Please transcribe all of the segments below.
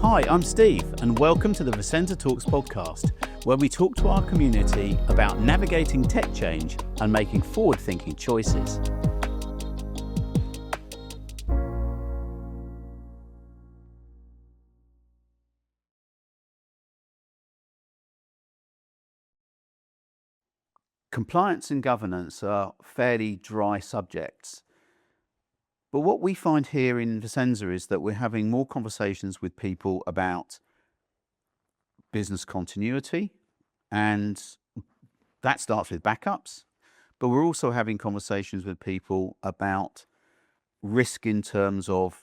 Hi, I'm Steve, and welcome to the Vissensa Talks Podcast, where we talk to our community about navigating tech change and making forward-thinking choices. Compliance and governance are fairly dry subjects. But what we find here in Vissensa is that we're having more conversations with people about business continuity, and that starts with backups. But we're also having conversations with people about risk in terms of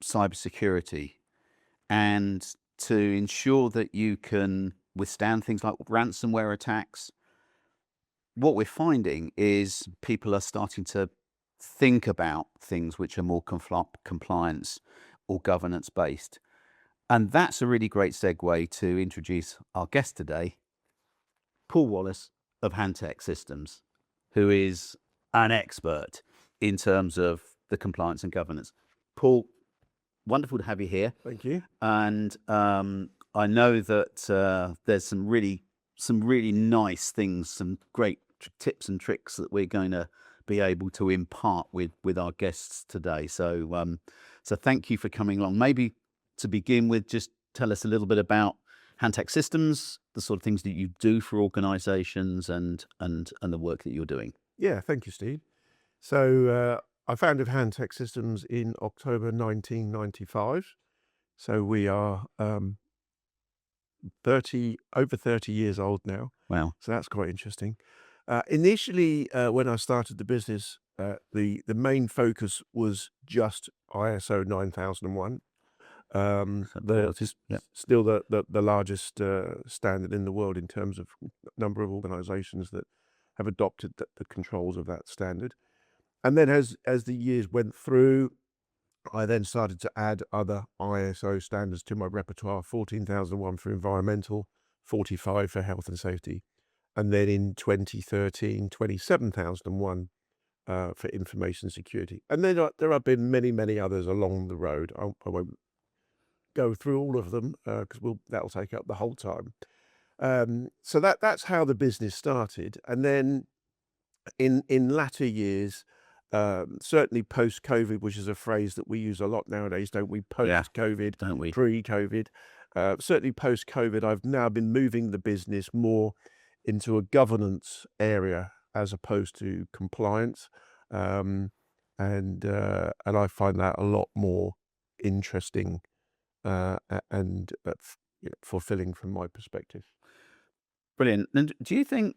cybersecurity and to ensure that you can withstand things like ransomware attacks. What we're finding is people are starting to think about things which are more compliance or governance based. And that's a really great segue to introduce our guest today, Paul Wallis of Hantec Systems, who is an expert in terms of the compliance and governance. Paul, wonderful to have you here. Thank you. And I know that there's some really nice things, some great tips and tricks that we're going to be able to impart with our guests today. So thank you for coming along. Maybe to begin with, just tell us a little bit about Hantec Systems, the sort of things that you do for organizations and the work that you're doing. Yeah, thank you, Steve. So I founded Hantec Systems in October 1995. So we are over 30 years old now. Wow. So that's quite interesting. Initially, when I started the business, the main focus was just ISO 9001. Still the largest standard in the world in terms of number of organizations that have adopted the controls of that standard. And then as the years went through, I then started to add other ISO standards to my repertoire: 14001 for environmental, 45 for health and safety. And then in 2013, 27001 for information security. And then there have been many, many others along the road. I won't go through all of them because that'll take up the whole time. So that's how the business started. And then in latter years, certainly post-COVID, which is a phrase that we use a lot nowadays, don't we? Post-COVID, don't we? Pre-COVID. Certainly post-COVID, I've now been moving the business more into a governance area as opposed to compliance. And I find that a lot more interesting and fulfilling from my perspective. Brilliant. And do you think,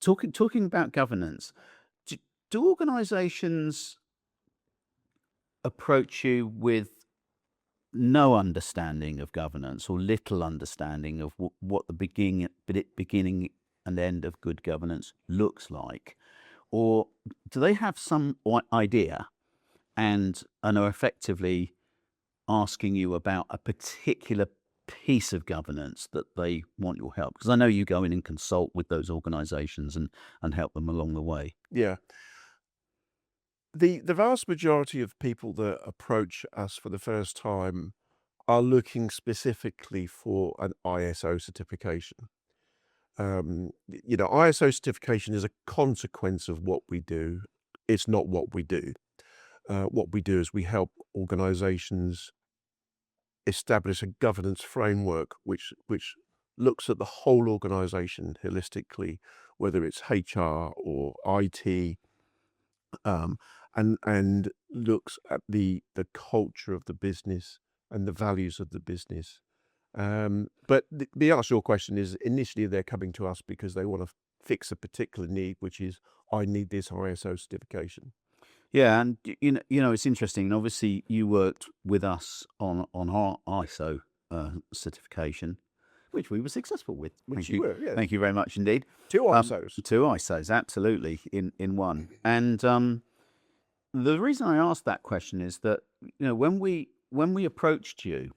talking about governance, do organizations approach you with no understanding of governance or little understanding of what the beginning and end of good governance looks like? Or do they have some idea and are effectively asking you about a particular piece of governance that they want your help? Because I know you go in and consult with those organizations and help them along the way. Yeah. The vast majority of people that approach us for the first time are looking specifically for an ISO certification. ISO certification is a consequence of what we do. It's not what we do. What we do is we help organizations establish a governance framework which looks at the whole organization holistically, whether it's HR or IT, and looks at the culture of the business and the values of the business. But the answer to your question is, initially they're coming to us because they want to fix a particular need, which is, I need this ISO certification. Yeah, and it's interesting. And obviously, you worked with us on our ISO certification, which we were successful with. Which you were, yeah. Thank you very much indeed. Two ISOs. Two ISOs, absolutely, in one. And the reason I asked that question is that when we approached you,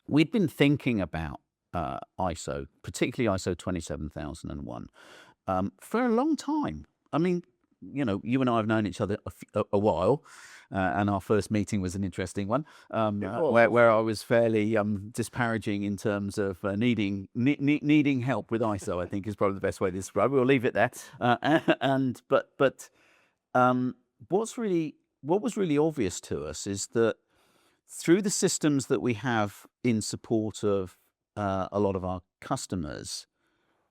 we'd been thinking about ISO, particularly ISO 27001, for a long time. I mean, you and I have known each other a while, and our first meeting was an interesting one, where I was fairly disparaging in terms of needing help with ISO. I think is probably the best way to describe it. We'll leave it there. But what was really obvious to us is that through the systems that we have in support of a lot of our customers,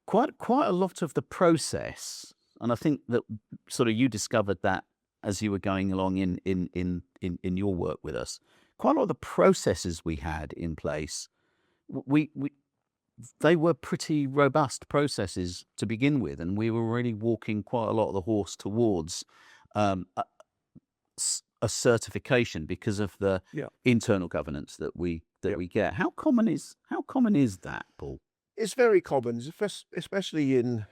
quite a lot of the process, and I think that sort of you discovered that as you were going along in your work with us, quite a lot of the processes we had in place, we they were pretty robust processes to begin with, and we were really walking quite a lot of the horse towards um, a, a certification because of the Yeah. internal governance that we get. How common is that, Paul? It's very common, especially in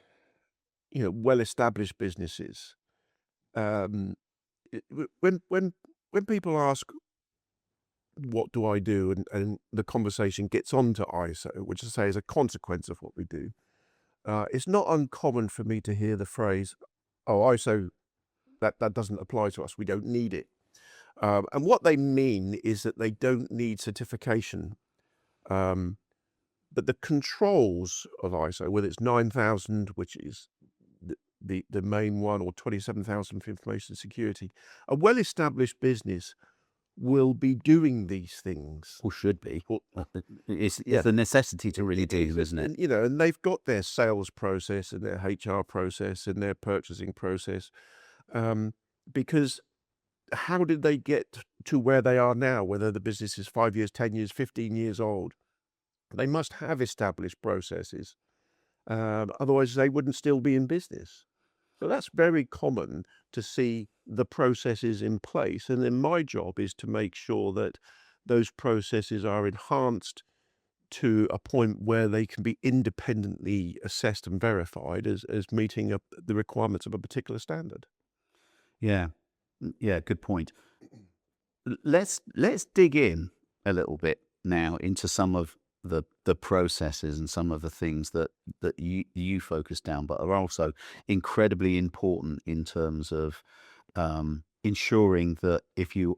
well-established businesses. When people ask, "What do I do?" and the conversation gets on to ISO, which I say is a consequence of what we do, it's not uncommon for me to hear the phrase, "Oh, ISO, that doesn't apply to us. We don't need it." And what they mean is that they don't need certification. But the controls of ISO, whether it's 9000, which is the main one, or 27000 for information security, a well-established business will be doing these things. Or should be. Well, It's the necessity to really do, isn't it? And, and they've got their sales process and their HR process and their purchasing process. Because how did they get to where they are now, whether the business is 5 years, 10 years, 15 years old? They must have established processes. Otherwise, they wouldn't still be in business. So that's very common to see the processes in place. And then my job is to make sure that those processes are enhanced to a point where they can be independently assessed and verified as meeting the requirements of a particular standard. Yeah, good point. Let's dig in a little bit now into some of the processes and some of the things that you focus down, but are also incredibly important in terms of ensuring that if you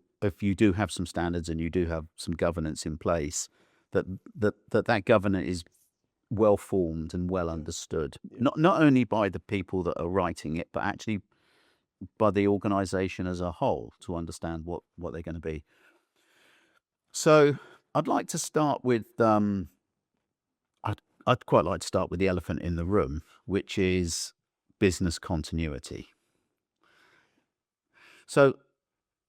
do have some standards and you do have some governance in place, that governance is well formed and well understood, not only by the people that are writing it, but actually by the organization as a whole, to understand what they're going to be. So I'd like to start with I'd quite like to start with the elephant in the room, which is business continuity. So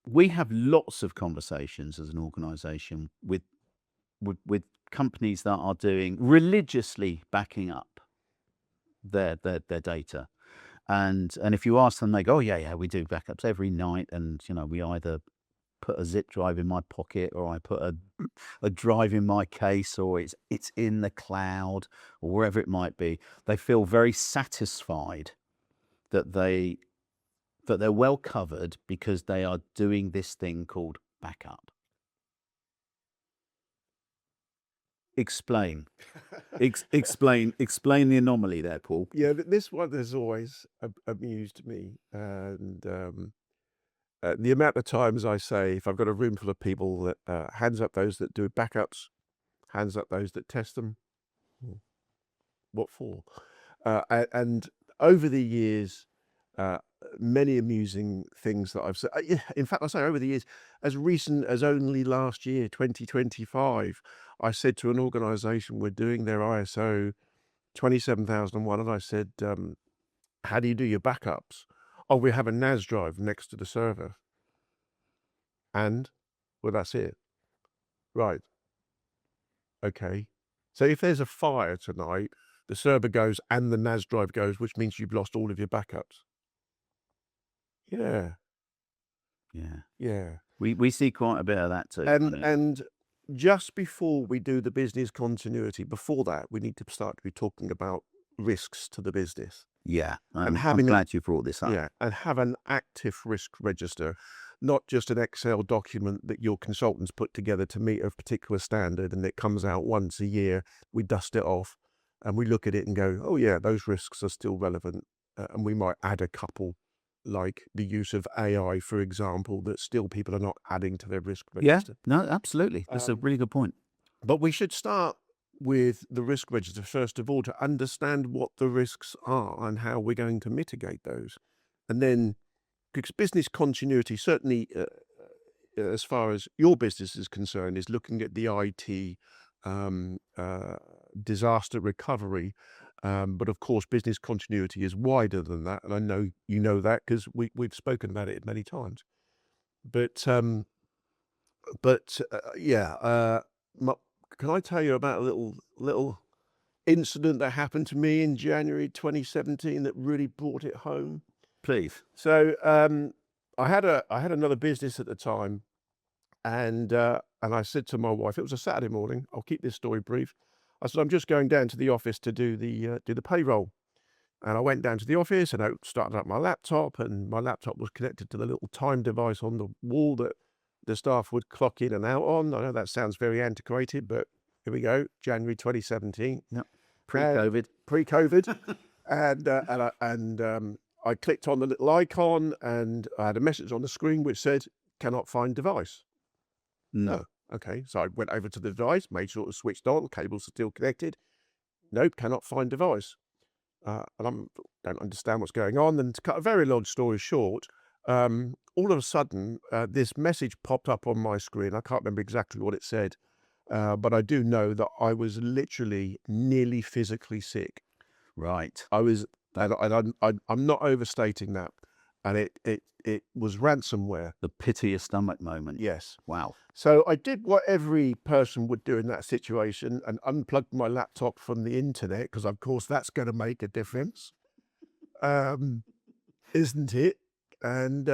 we have lots of conversations as an organization with companies that are doing religiously backing up their data. And if you ask them, they go, "Oh yeah, we do backups every night, and we either put a zip drive in my pocket, or I put a drive in my case, or it's in the cloud, or wherever it might be." They feel very satisfied that they're well covered because they are doing this thing called backup. Explain the anomaly there, Paul. Yeah, this one has always amused me, and the amount of times I say, if I've got a room full of people, that hands up those that do backups, hands up those that test them. What for? And over the years, many amusing things that I've said. In fact, I say over the years, as recent as only last year, 2025, I said to an organization, we're doing their ISO 27001, and I said, "How do you do your backups?" "Oh, we have a NAS drive next to the server." And, well, that's it. Right. Okay. So if there's a fire tonight, the server goes and the NAS drive goes, which means you've lost all of your backups. Yeah. We see quite a bit of that too. And just before we do the business continuity, before that, we need to start to be talking about risks to the business. Yeah, I'm glad you brought this up. Yeah, and have an active risk register, not just an Excel document that your consultants put together to meet a particular standard, and it comes out once a year. We dust it off, and we look at it and go, "Oh yeah, those risks are still relevant," and we might add a couple like the use of AI, for example, that still people are not adding to their risk Yeah, register. no, absolutely. That's a really good point. But we should start with the risk register first of all to understand what the risks are and how we're going to mitigate those. And then, because business continuity, certainly as far as your business is concerned, is looking at the IT disaster recovery. But of course, business continuity is wider than that. And I know you know that because we've spoken about it many times. But yeah, can I tell you about a little incident that happened to me in January 2017 that really brought it home? Please. So I had another business at the time, and I said to my wife, it was a Saturday morning. I'll keep this story brief. I said, I'm just going down to the office to do the payroll. And I went down to the office and I started up my laptop, and my laptop was connected to the little time device on the wall that the staff would clock in and out on. I know that sounds very antiquated, but here we go, January 2017. Yep. Pre-COVID. Pre-COVID. and I clicked on the little icon, and I had a message on the screen which said, cannot find device. No. Oh, okay. So I went over to the device, made sure it was switched on, cables are still connected. Nope, cannot find device. And I don't understand what's going on. And to cut a very long story short, all of a sudden, this message popped up on my screen. I can't remember exactly what it said, but I do know that I was literally nearly physically sick. Right. I was, and I'm not overstating that. And it was ransomware. The pit of your stomach moment. Yes. Wow. So I did what every person would do in that situation and unplugged my laptop from the internet, because of course that's going to make a difference, isn't it? And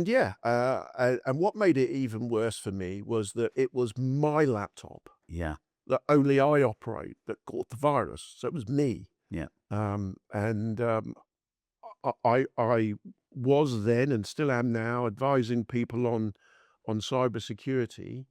yeah, and what made it even worse for me was that it was my laptop. Yeah. That only I operate that caught the virus. So it was me. Yeah. I was then and still am now advising people on cybersecurity,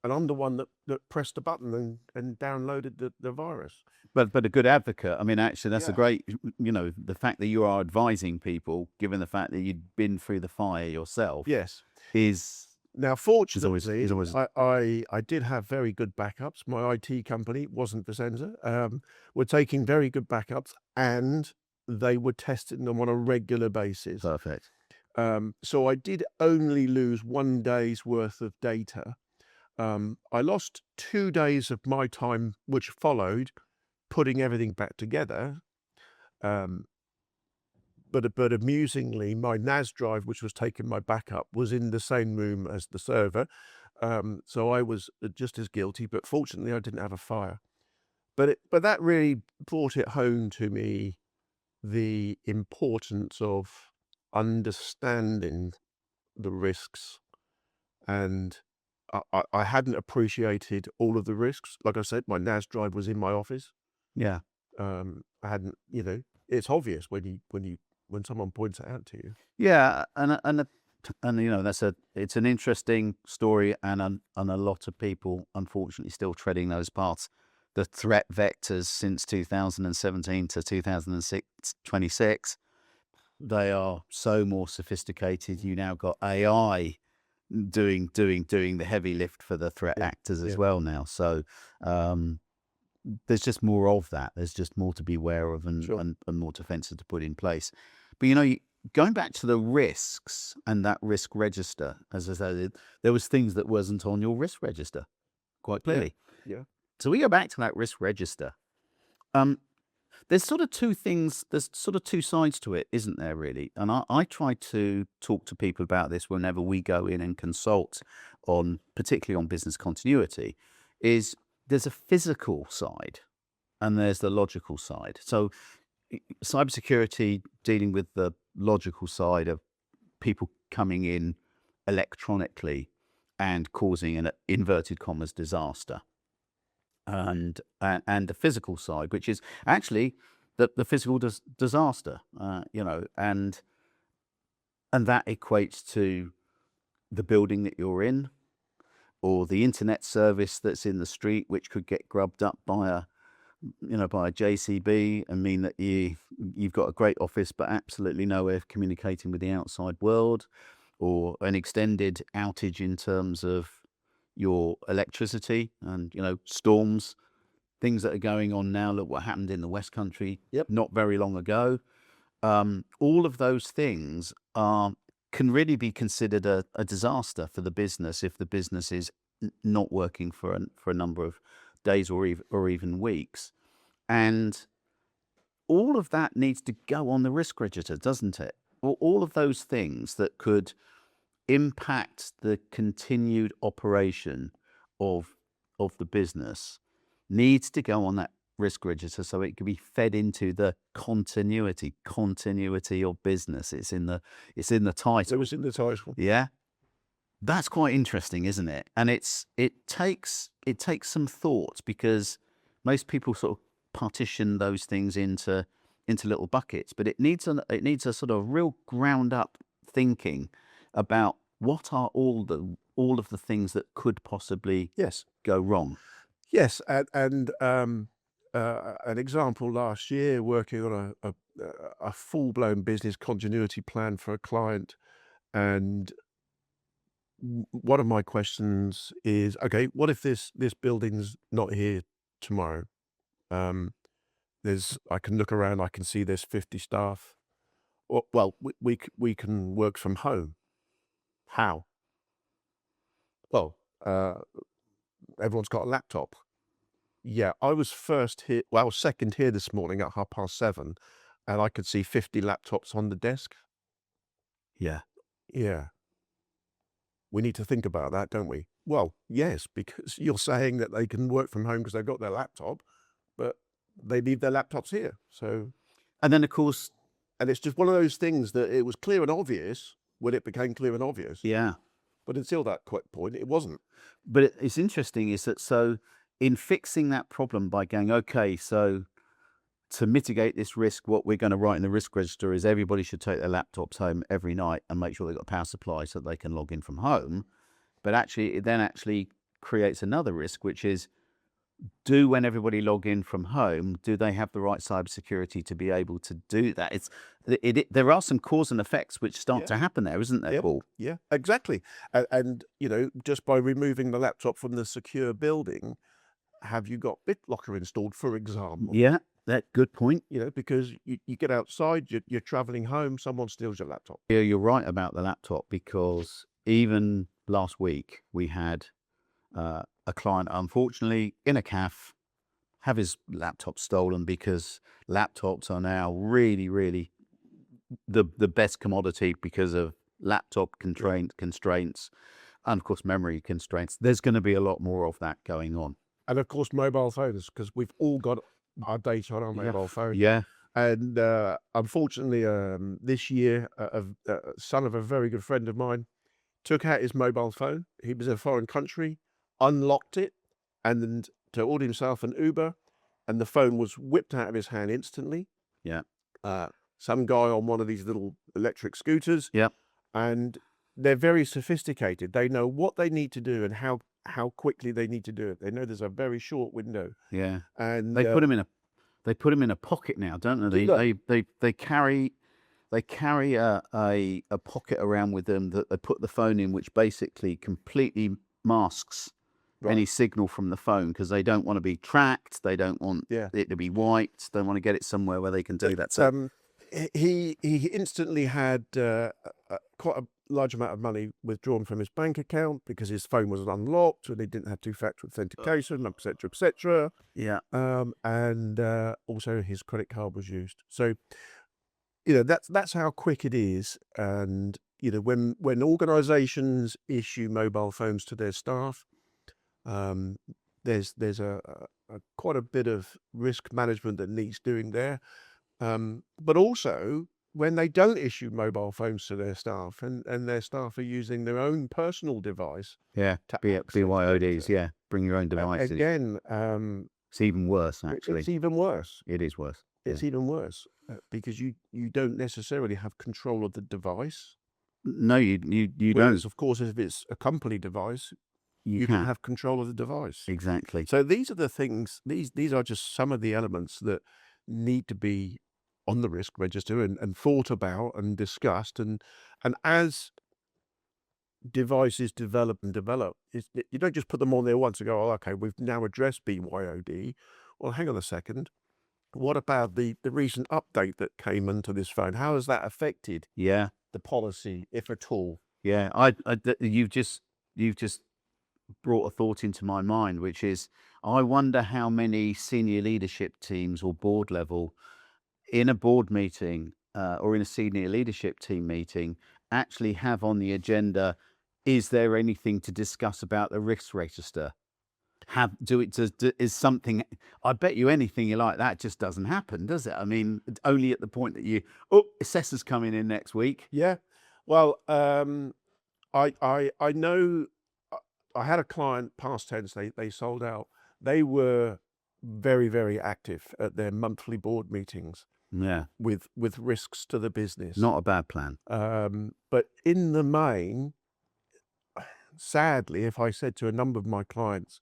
and I'm the one that pressed the button and downloaded the virus. But a good advocate. I mean, actually, that's a Yeah. great, the fact that you are advising people, given the fact that you'd been through the fire yourself, Yes. is Now, fortunately, is always I did have very good backups. My IT company wasn't Vissensa. Were taking very good backups, and they were testing them on a regular basis. perfect. So I did only lose 1 day's worth of data. I lost 2 days of my time, which followed, putting everything back together. But amusingly, my NAS drive, which was taking my backup, was in the same room as the server. So I was just as guilty, but fortunately I didn't have a fire. But that really brought it home to me, the importance of understanding the risks. And I hadn't appreciated all of the risks. Like I said, my NAS drive was in my office. Yeah. I hadn't, it's obvious when someone points it out to you. Yeah, and it's an interesting story, and a lot of people, unfortunately, still treading those paths. The threat vectors since 2017 to 2026, they are so more sophisticated. You now got AI doing the heavy lift for the threat actors as well now. So there's just more of that. There's just more to be aware of, and more defenses to put in place. But going back to the risks and that risk register, as I said, there was things that wasn't on your risk register, quite clearly. Yeah. So we go back to that risk register. There's sort of two things. There's sort of two sides to it, isn't there? Really, and I try to talk to people about this whenever we go in and consult on, particularly on business continuity. Is there's a physical side, and there's the logical side. So cybersecurity, dealing with the logical side of people coming in electronically and causing an inverted commas disaster, and the physical side, which is actually the physical disaster, and that equates to the building that you're in, or the internet service that's in the street, which could get grubbed up by by a JCB and mean that you've got a great office but absolutely no way of communicating with the outside world, or an extended outage in terms of your electricity and storms, things that are going on now. Look what happened in the West Country not very long ago. All of those things can really be considered a disaster for the business if the business is not working for a number of days or even weeks. And all of that needs to go on the risk register, doesn't it? All of those things that could impact the continued operation of the business needs to go on that risk register, so it can be fed into the continuity of business. It's in the title. It was in the title. Yeah, that's quite interesting, isn't it? And it takes some thought, because most people sort of partition those things into little buckets, but it needs a sort of real ground up thinking about what are all of the things that could possibly go wrong. Yes, and an example last year, working on a full-blown business continuity plan for a client, and one of my questions is, okay, what if this building's not here tomorrow? I can look around, I can see there's 50 staff. Well, we can work from home. How? Well, everyone's got a laptop. Yeah, I was second here this morning at 7:30, and I could see 50 laptops on the desk. Yeah. We need to think about that, don't we? Well, yes, because you're saying that they can work from home because they've got their laptop, but they leave their laptops here. So, and then of course, and it's just one of those things that it was clear and obvious when it became clear and obvious. Yeah. But until that point, it wasn't. But it's interesting is that, so in fixing that problem by going, okay, so to mitigate this risk, what we're going to write in the risk register is everybody should take their laptops home every night and make sure they've got a power supply so that they can log in from home. But actually, it then creates another risk, which is, when everybody log in from home, do they have the right cybersecurity to be able to do that? There are some cause and effects which start to happen there, isn't there, Paul? Yeah, exactly. And just by removing the laptop from the secure building, have you got BitLocker installed, for example? Yeah, that good point. Because you get outside, you're traveling home, someone steals your laptop. Yeah, you're right about the laptop, because even last week we had a client, unfortunately, in a cafe, have his laptop stolen, because laptops are now really, really the best commodity because of laptop constraints, and of course memory constraints. There's going to be a lot more of that going on. And of course, mobile phones, because we've all got our data on our mobile phone. Yeah. And unfortunately, this year, a son of a very good friend of mine took out his mobile phone. He was in a foreign country, unlocked it, and then ordered himself an Uber, and the phone was whipped out of his hand instantly. Yeah. Some guy on one of these little electric scooters. Yeah. And they're very sophisticated. They know what they need to do and how quickly they need to do it. They know there's a very short window. Yeah. And they put them in a pocket now, don't they? They carry a pocket around with them that they put the phone in, which basically completely masks any signal from the phone, because they don't want to be tracked. They don't want it to be wiped. They want to get it somewhere where they can do that. So he instantly had quite a large amount of money withdrawn from his bank account because his phone was unlocked and he didn't have two-factor authentication, etc. Yeah. And also his credit card was used. So, that's how quick it is. And when organisations issue mobile phones to their staff, there's a quite a bit of risk management that needs doing there. But also, when they don't issue mobile phones to their staff, and their staff are using their own personal device. Yeah, BYODs, bring your own devices. Again, it's even worse, actually. It's even worse. It is worse. It's even worse because you don't necessarily have control of the device. No, you don't. Of course, if it's a company device, you can have control of the device. Exactly. So these are the things, these are just some of the elements that need to be on the risk register and thought about and discussed. And as devices develop, you don't just put them on there once and go, oh, okay, we've now addressed BYOD. Well, hang on a second. What about the recent update that came into this phone? How has that affected Yeah. the policy, if at all? Yeah. You've just brought a thought into my mind, which is, I wonder how many senior leadership teams or board level in a board meeting or in a senior leadership team meeting actually have on the agenda, is there anything to discuss about the risk register? Is something, I bet you anything you like that just doesn't happen, does it? I mean, only at the point that assessor's coming in next week. Yeah. Well, I know I had a client, past tense, they sold out. They were very, very active at their monthly board meetings. Yeah. With risks to the business. Not a bad plan. But in the main, sadly, if I said to a number of my clients,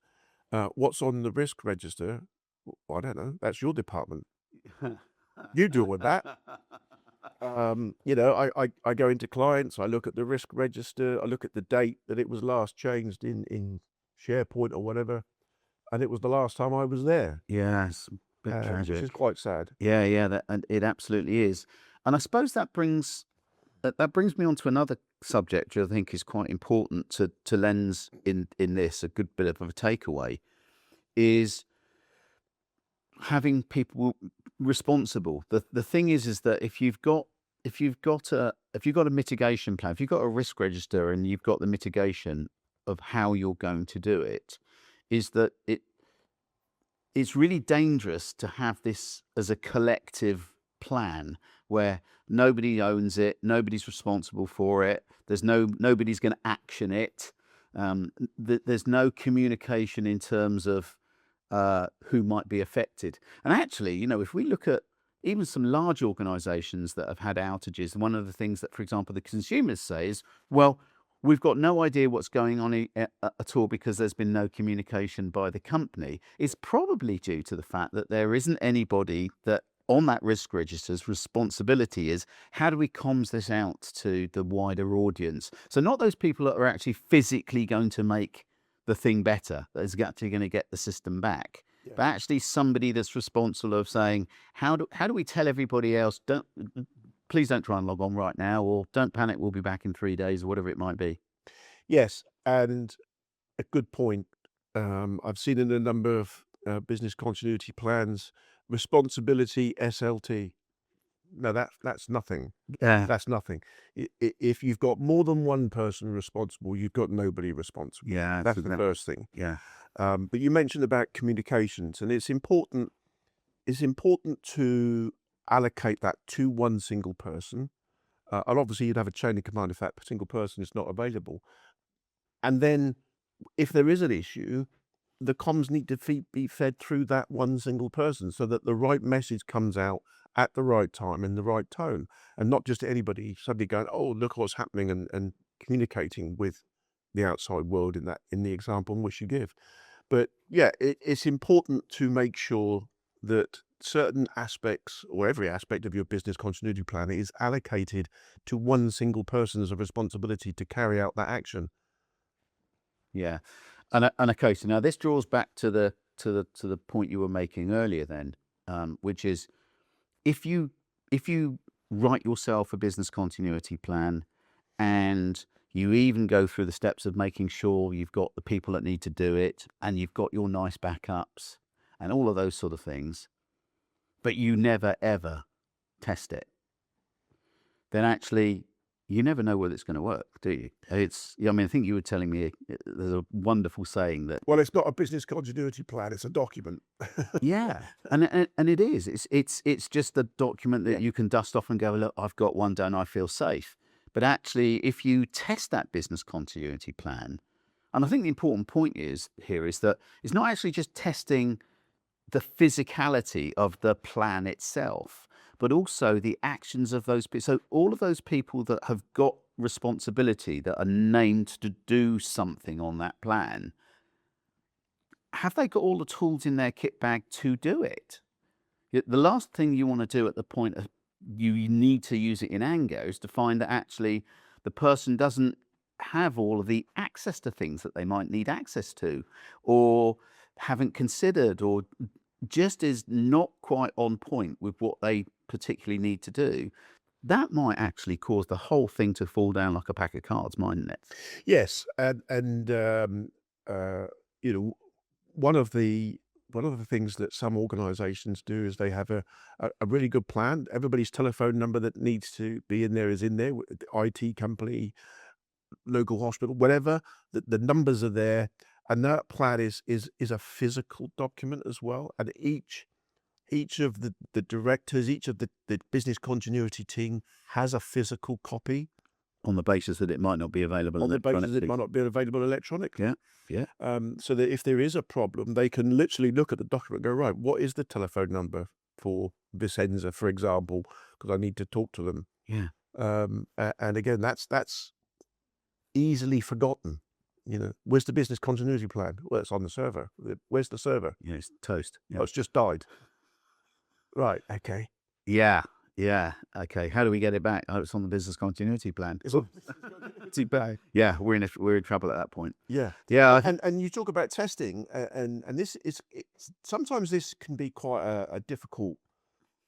what's on the risk register? Well, I don't know. That's your department. You deal with that. I go into clients, I look at the risk register, I look at the date that it was last changed in SharePoint or whatever, and it was the last time I was there. Yes. Tragic. Which is quite sad. Yeah, and it absolutely is. And I suppose that brings me on to another subject which I think is quite important to lens in this, a good bit of a takeaway, is having people responsible. The thing is that if you've got a mitigation plan, if you've got a risk register and you've got the mitigation of how you're going to do it, is that it's really dangerous to have this as a collective plan where nobody owns it, nobody's responsible for it, nobody's going to action it. There's no communication in terms of who might be affected. And actually, if we look at even some large organizations that have had outages, one of the things that, for example, the consumers say is, well, we've got no idea what's going on at all because there's been no communication by the company. It's probably due to the fact that there isn't anybody that on that risk register's responsibility is, how do we comms this out to the wider audience? So not those people that are actually physically going to make the thing better, that is actually going to get the system back. Yeah. But actually somebody that's responsible of saying, how do we tell everybody else, please don't try and log on right now, or don't panic, we'll be back in 3 days, or whatever it might be. Yes, and a good point. I've seen in a number of business continuity plans, responsibility SLT. No, that's nothing. Yeah. That's nothing. If you've got more than one person responsible, you've got nobody responsible. Yeah, that's the first thing. Yeah. But you mentioned about communications, and it's important to allocate that to one single person. And obviously you'd have a chain of command if that single person is not available. And then if there is an issue, the comms need to be fed through that one single person so that the right message comes out at the right time in the right tone, and not just anybody suddenly going, oh, look what's happening, and communicating with the outside world in the example in which you give. But yeah, it's important to make sure that certain aspects or every aspect of your business continuity plan is allocated to one single person as a responsibility to carry out that action. Yeah. And okay, so now this draws back to the point you were making earlier then, which is if you write yourself a business continuity plan and you even go through the steps of making sure you've got the people that need to do it and you've got your nice backups and all of those sort of things, but you never ever test it, then actually you never know whether it's going to work, do you? I think you were telling me there's a wonderful saying that. Well, it's not a business continuity plan; it's a document. Yeah, and it is. It's just a document that you can dust off and go, look, I've got one done. I feel safe. But actually, if you test that business continuity plan, and I think the important point is that it's not actually just testing the physicality of the plan itself, but also the actions of those people. So all of those people that have got responsibility that are named to do something on that plan, have they got all the tools in their kit bag to do it? The last thing you want to do at the point of you need to use it in anger is to find that actually the person doesn't have all of the access to things that they might need access to, or haven't considered, or just is not quite on point with what they particularly need to do. That might actually cause the whole thing to fall down like a pack of cards, mightn't it? Yes, and you know, one of the things that some organisations do is they have a really good plan. Everybody's telephone number that needs to be in there is in there. The IT company, local hospital, whatever. The numbers are there, and that plan is a physical document as well. And each of the directors, each of the business continuity team has a physical copy. On the basis that it might not be available On the basis electronically. it might not be available electronically. Yeah. So that if there is a problem, they can literally look at the document and go, right, what is the telephone number for Vissensa, for example, because I need to talk to them. Yeah. And again, that's easily forgotten. Where's the business continuity plan? Well, it's on the server. Where's the server? Yeah, it's toast. Yeah. Oh, it's just died. Right. Okay. Yeah. Okay. How do we get it back? Oh, it's on the business continuity plan. It's on the business continuity plan. Yeah, we're in trouble at that point. Yeah. Yeah. And you talk about testing, and this is sometimes this can be quite a difficult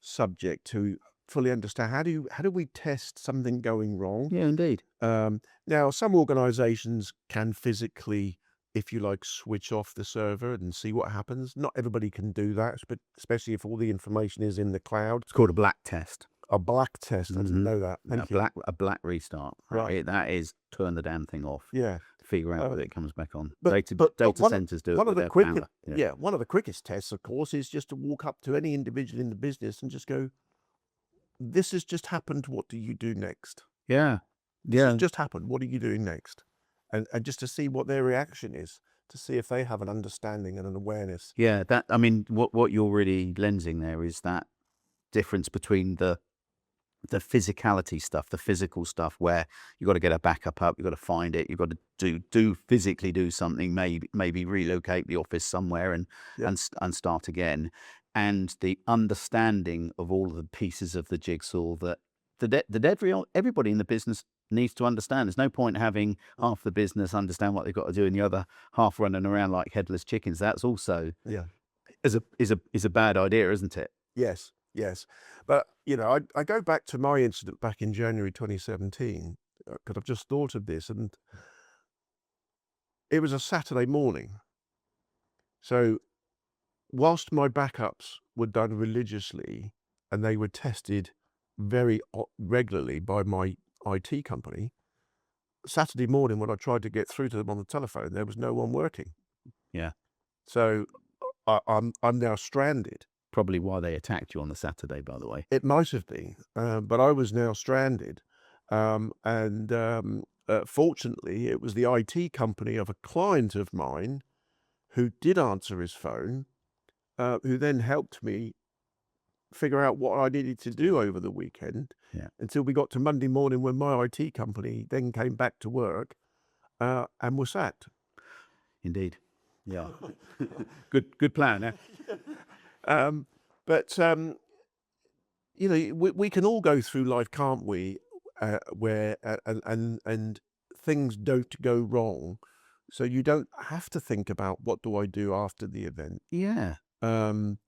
subject to fully understand. How do we test something going wrong? Yeah, indeed. Now, some organizations can physically, if you like, switch off the server and see what happens. Not everybody can do that, but especially if all the information is in the cloud. It's called a black test. A black test. I didn't know that. Thank you. A black restart. Right. That is turn the damn thing off. Yeah. Figure out whether it comes back on. But data centers do it. One of the quickest, power. One of the quickest tests, of course, is just to walk up to any individual in the business and just go, "This has just happened. What do you do next?" Yeah. This has just happened. What are you doing next? And just to see what their reaction is, to see if they have an understanding and an awareness. Yeah. What you're really lensing there is that difference between the physicality stuff, the physical stuff, where you've got to get a backup up, you've got to find it, you've got to physically do something, maybe relocate the office somewhere and start again, and the understanding of all of the pieces of the jigsaw that everybody in the business needs to understand. There's no point having half the business understand what they've got to do and the other half running around like headless chickens. That's also is a bad idea, isn't it? Yes. But, I go back to my incident back in January 2017, because I've just thought of this, and it was a Saturday morning. So whilst my backups were done religiously and they were tested very regularly by my IT company, Saturday morning when I tried to get through to them on the telephone, there was no one working. Yeah. So I'm now stranded. Probably why they attacked you on the Saturday, by the way. It might have been, but I was now stranded. Fortunately, it was the IT company of a client of mine who did answer his phone, who then helped me figure out what I needed to do over the weekend until we got to Monday morning when my IT company then came back to work and was sacked. Indeed. Yeah. Good plan, eh? But we can all go through life, can't we? Where and things don't go wrong, so you don't have to think about what do I do after the event. Yeah. And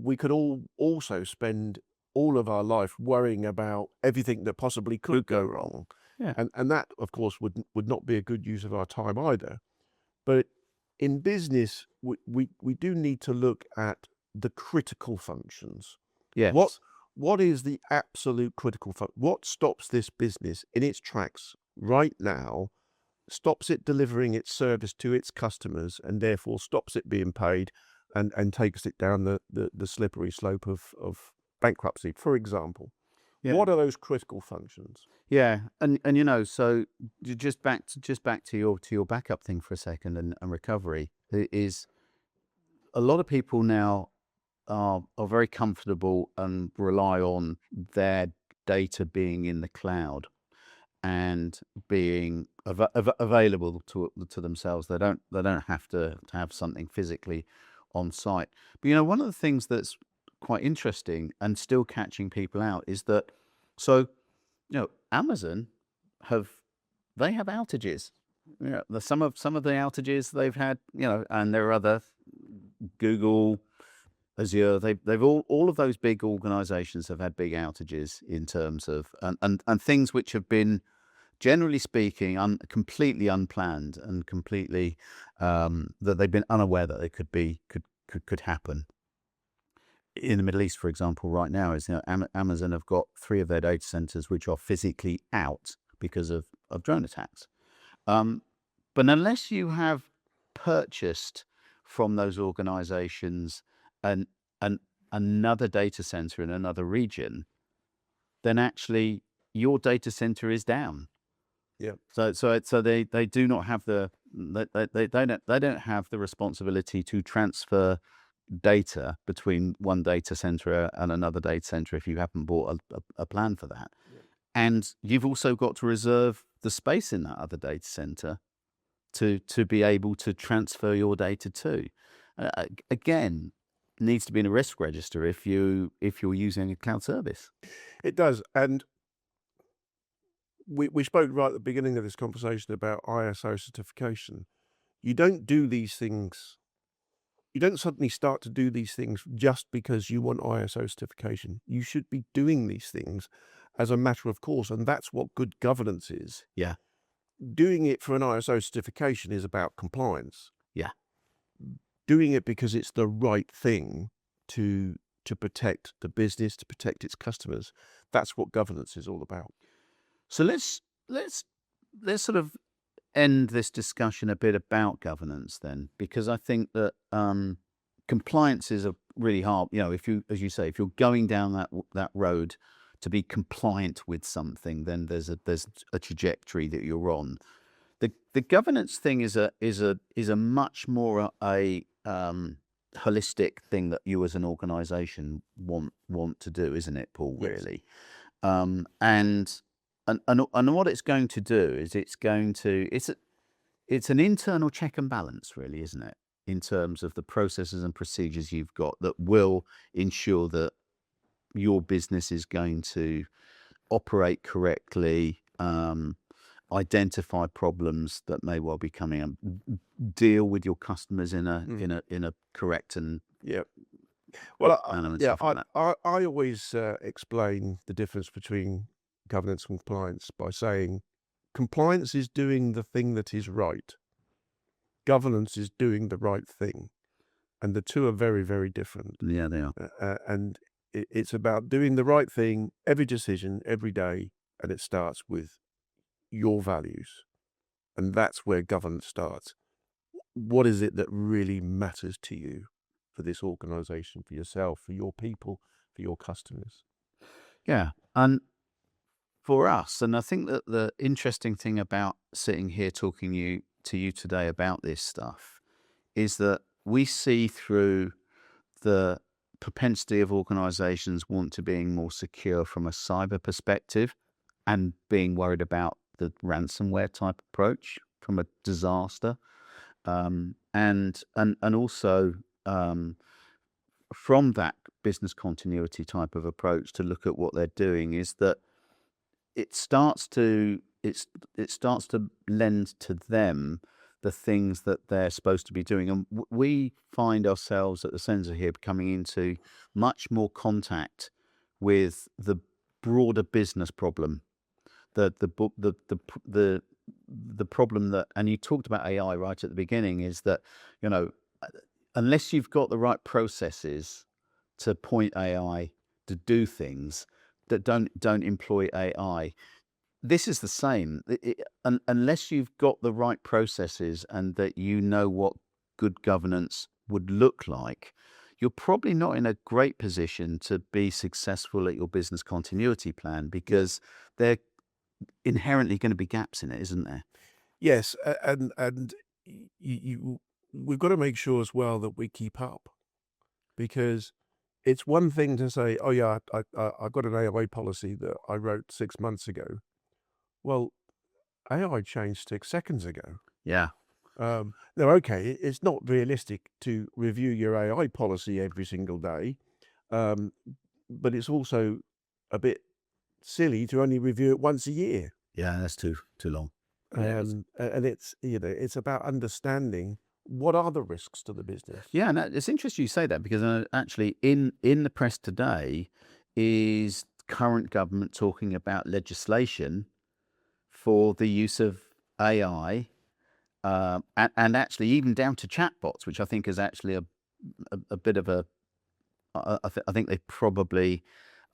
we could all also spend all of our life worrying about everything that possibly could go wrong. Yeah. And that, of course, would not be a good use of our time either. But in business, we do need to look at the critical functions. Yes. What is the absolute critical function? What stops this business in its tracks right now, stops it delivering its service to its customers, and therefore stops it being paid and takes it down the slippery slope of bankruptcy, for example? Yeah. What are those critical functions? Yeah, and so just back to your backup thing for a second and recovery is a lot of people now are very comfortable and rely on their data being in the cloud, and being available to themselves. They don't have to have something physically on site. But one of the things that's quite interesting and still catching people out is that Amazon have outages. Some of the outages they've had, and there are other, Google, Azure, they've all of those big organizations have had big outages in terms of and things which have been, generally speaking, completely unplanned and completely that they've been unaware that they could happen. In the Middle East, for example, right now is Amazon have got 3 of their data centers which are physically out because of drone attacks. But unless you have purchased from those organizations another data center in another region, then actually your data center is down. Yeah. So they do not have they don't have the responsibility to transfer data between one data center and another data center if you haven't bought a plan for that. Yeah. And you've also got to reserve the space in that other data center to be able to transfer your data to. Again, needs to be in a risk register if you're using a cloud service. It does. And we spoke right at the beginning of this conversation about ISO certification. You don't do these things. You don't suddenly start to do these things just because you want ISO certification. You should be doing these things as a matter of course, and that's what good governance is. Yeah. Doing it for an ISO certification is about compliance. Yeah. Doing it because it's the right thing to protect the business, to protect its customers. That's what governance is all about. So let's sort of end this discussion a bit about governance then, because I think that compliance is a really hard. If you, as you say, if you're going down that road to be compliant with something, then there's a trajectory that you're on. The governance thing is a much more a holistic thing that you as an organization want to do, isn't it, Paul? Yes. Really. And what it's going to do is it's an internal check and balance, really, isn't it, in terms of the processes and procedures you've got that will ensure that your business is going to operate correctly, identify problems that may well be coming up, deal with your customers in a correct and well, manner. I always explain the difference between governance and compliance by saying compliance is doing the thing that is right. Governance is doing the right thing. And the two are very, very different. Yeah, they are. And it's about doing the right thing, every decision, every day. And it starts with your values. And that's where governance starts. What is it that really matters to you for this organization, for yourself, for your people, for your customers? Yeah. And for us, and I think that the interesting thing about sitting here talking to you today about this stuff is that we see through the propensity of organizations want to being more secure from a cyber perspective and being worried about the ransomware type approach from a disaster, and also from that business continuity type of approach to look at what they're doing, is that it starts to lend to them the things that they're supposed to be doing. And we find ourselves at the Vissensa here coming into much more contact with the broader business problem, the problem that, and you talked about AI right at the beginning, is that, unless you've got the right processes to point AI to do things that don't employ AI, this is the same. Unless you've got the right processes and that you know what good governance would look like, you're probably not in a great position to be successful at your business continuity plan, because there are inherently going to be gaps in it, isn't there? Yes, and we've got to make sure as well that we keep up, because it's one thing to say, oh yeah, I've got an AOA policy that I wrote 6 months ago. Well, AI changed 6 seconds ago. Yeah. Now, okay, it's not realistic to review your AI policy every single day, but it's also a bit silly to only review it once a year. Yeah, that's too long. Yeah, And it's, it's about understanding what are the risks to the business. Yeah, and it's interesting you say that, because actually in the press today is current government talking about legislation for the use of AI, and actually even down to chatbots, which I think is actually a bit of a I think they probably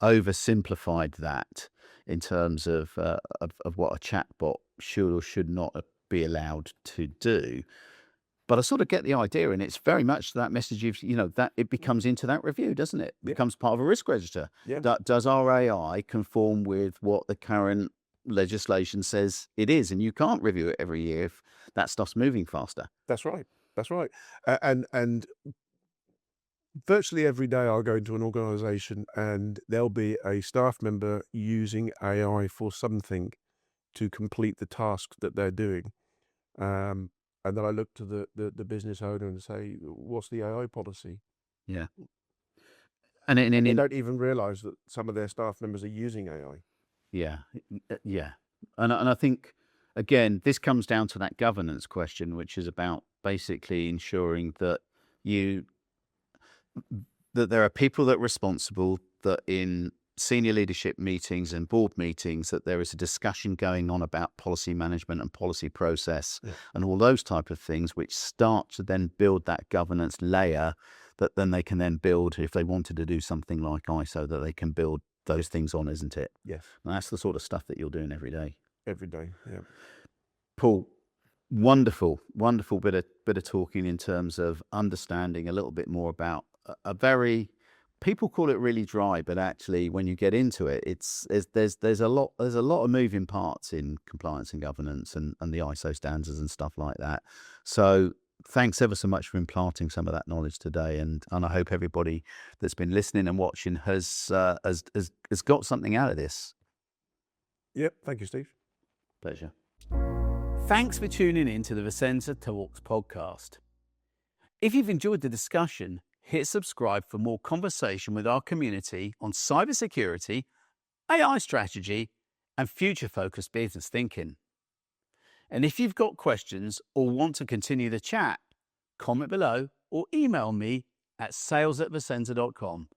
oversimplified that in terms of what a chatbot should or should not be allowed to do. But I sort of get the idea, and it's very much that message of, that it becomes into that review, doesn't it? It becomes part of a risk register. Yeah. Does our AI conform with what the current legislation says it is? And you can't review it every year if that stuff's moving faster. That's right. That's right. And virtually every day I'll go into an organization and there'll be a staff member using AI for something to complete the task that they're doing. And then I look to the business owner and say, what's the AI policy? Yeah. And they don't even realize that some of their staff members are using AI. Yeah. Yeah. And I think, again, this comes down to that governance question, which is about basically ensuring that there are people that are responsible, that in senior leadership meetings and board meetings, that there is a discussion going on about policy management and policy process and all those type of things, which start to then build that governance layer that then they can then build, if they wanted to do something like ISO, that they can build those things on, isn't it? Yes. And that's the sort of stuff that you're doing every day. Every day, yeah. Paul, wonderful bit of talking in terms of understanding a little bit more about a very, people call it really dry, but actually when you get into it, there's a lot of moving parts in compliance and governance and the ISO standards and stuff like that. So thanks ever so much for imparting some of that knowledge today, and I hope everybody that's been listening and watching has got something out of this. Yep, thank you, Steve. Pleasure. Thanks for tuning in to the Vissensa Talks Podcast. If you've enjoyed the discussion, hit subscribe for more conversation with our community on cybersecurity, AI strategy, and future-focused business thinking. And if you've got questions or want to continue the chat, comment below or email me at sales@vissensa.com.